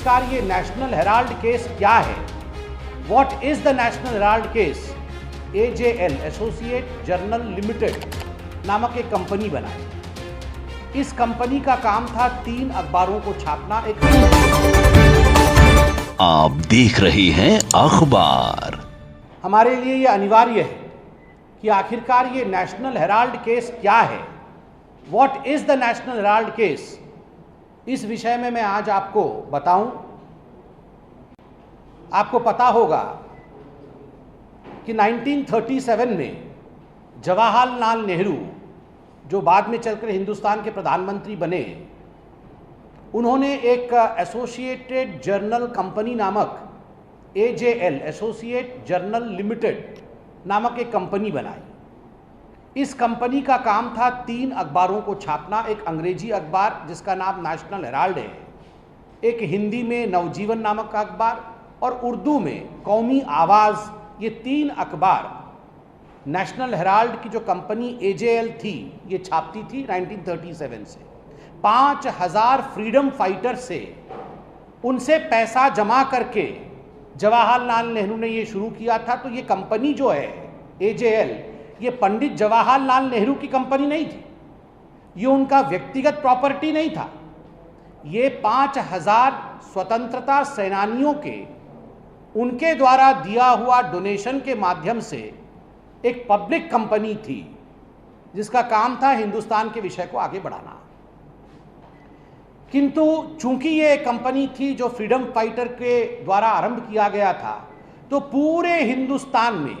Car ये national Herald case क्या है? What is the national Herald case? AJL associate journal limited नामक एक कंपनी बनाई। इस कंपनी का काम था 3 अखबारों को छापना। एक आप देख रहे हैं अखबार। हमारे लिए यह अनिवार्य है कि आखिरकार ये नेशनल हेराल्ड केस क्या है? What is the national Herald case? इस विषय में मैं आज आपको बताऊं। आपको पता होगा कि 1937 में जवाहरलाल नेहरू, जो बाद में चलकर हिंदुस्तान के प्रधानमंत्री बने, उन्होंने एक एसोसिएटेड जर्नल कंपनी नामक AJL एसोसिएट जर्नल लिमिटेड नामक एक कंपनी बनाई। इस कंपनी का काम था 3 अखबारों को छापना। एक अंग्रेजी अखबार जिसका नाम नेशनल हेराल्ड है, एक हिंदी में नवजीवन नामक का अखबार और उर्दू में कौमी आवाज़। ये 3 अखबार नेशनल हेराल्ड की जो कंपनी AJL थी ये छापती थी 1937 से। 5000 फ्रीडम फाइटर से उनसे पैसा जमा करके जवाहरलाल नेहरू ने ये शुरू किया था। तो ये कंपनी जो है AJL, ये पंडित जवाहरलाल नेहरू की कंपनी नहीं थी, ये उनका व्यक्तिगत प्रॉपर्टी नहीं था। ये 5000 स्वतंत्रता सेनानियों के उनके द्वारा दिया हुआ डोनेशन के माध्यम से एक पब्लिक कंपनी थी जिसका काम था हिंदुस्तान के विषय को आगे बढ़ाना। किंतु चूंकि ये कंपनी थी जो फ्रीडम फाइटर के द्वारा आरंभ किया गया था, तो पूरे हिंदुस्तान में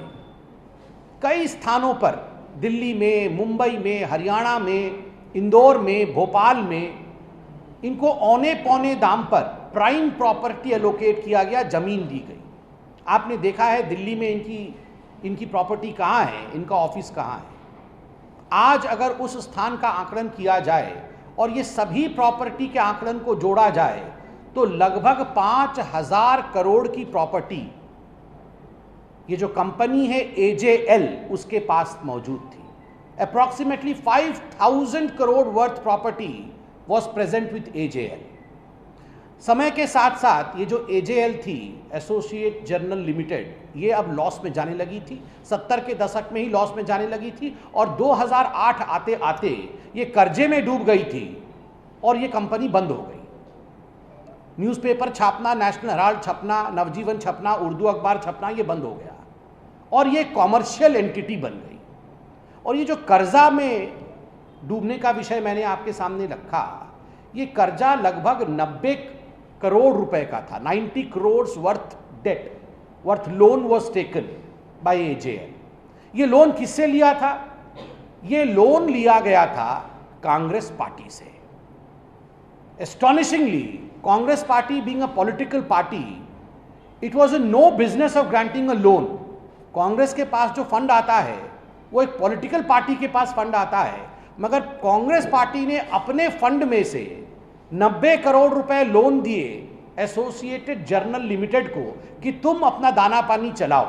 कई स्थानों पर, दिल्ली में, मुंबई में, हरियाणा में, इंदौर में, भोपाल में, इनको औने पौने दाम पर प्राइम प्रॉपर्टी एलोकेट किया गया, जमीन दी गई। आपने देखा है दिल्ली में इनकी प्रॉपर्टी कहाँ है, इनका ऑफिस कहाँ है। आज अगर उस स्थान का आकलन किया जाए और ये सभी प्रॉपर्टी के आकलन को जोड़ा जाए तो लगभग 5000 करोड़ की प्रॉपर्टी ये जो कंपनी है AJL उसके पास मौजूद थी। Approximately 5000 crore worth property was present with AJL। समय के साथ साथ ये जो AJL थी, एसोसिएट जर्नल लिमिटेड, ये अब लॉस में जाने लगी थी। 70 के दशक में ही लॉस में जाने लगी थी और 2008 आते आते ये कर्जे में डूब गई थी और ये कंपनी बंद हो गई। न्यूज़पेपर छापना, नेशनल हेराल्ड छपना, नवजीवन छपना, उर्दू अखबार छपना, ये बंद हो गया और ये कॉमर्शियल एंटिटी बन गई। और ये जो कर्जा में डूबने का विषय मैंने आपके सामने रखा, ये कर्जा लगभग 90 करोड़ रुपए का था। 90 crore worth loan was taken by AJL। ये लोन किससे लिया था? ये लोन लिया गया था कांग्रेस पार्टी से। Astonishingly, Congress party being a political party, it was no business of granting a loan. Congress के पास जो फंड आता है वो एक पॉलिटिकल पार्टी के पास फंड आता है, मगर कांग्रेस पार्टी ने अपने फंड में से 90 करोड़ रुपए लोन दिए एसोसिएटेड जर्नल लिमिटेड को कि तुम अपना दाना पानी चलाओ।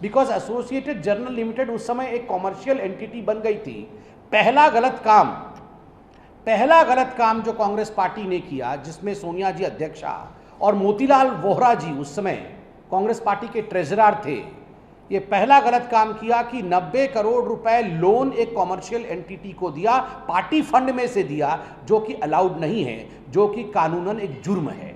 बिकॉज एसोसिएटेड जर्नल लिमिटेड उस समय एक कॉमर्शियल एंटिटी बन गई थी। पहला गलत काम जो कांग्रेस पार्टी ने किया, जिसमें सोनिया जी अध्यक्षा और मोतीलाल वोहरा जी उस समय कांग्रेस पार्टी के ट्रेजरर थे, ये पहला गलत काम किया कि 90 करोड़ रुपए लोन एक कॉमर्शियल एंटिटी को दिया, पार्टी फंड में से दिया, जो कि अलाउड नहीं है, जो कि कानूनन एक जुर्म है।